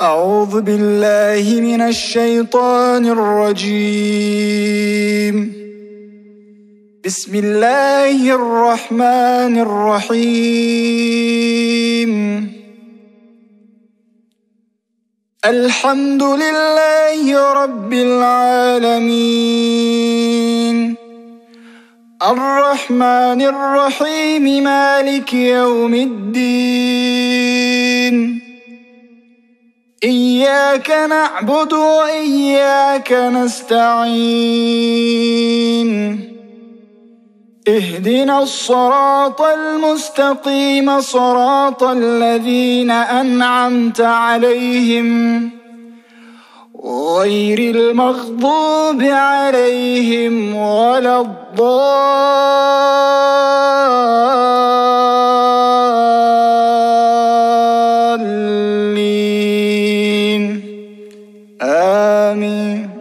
أعوذ بالله من الشيطان الرجيم. بسم الله الرحمن الرحيم. الحمد لله رب العالمين، الرحمن الرحيم، مالك يوم الدين. إياك نعبد وإياك نستعين. اهدنا الصراط المستقيم، صراط الذين أنعمت عليهم غير المغضوب عليهم ولا الضالين. آمين.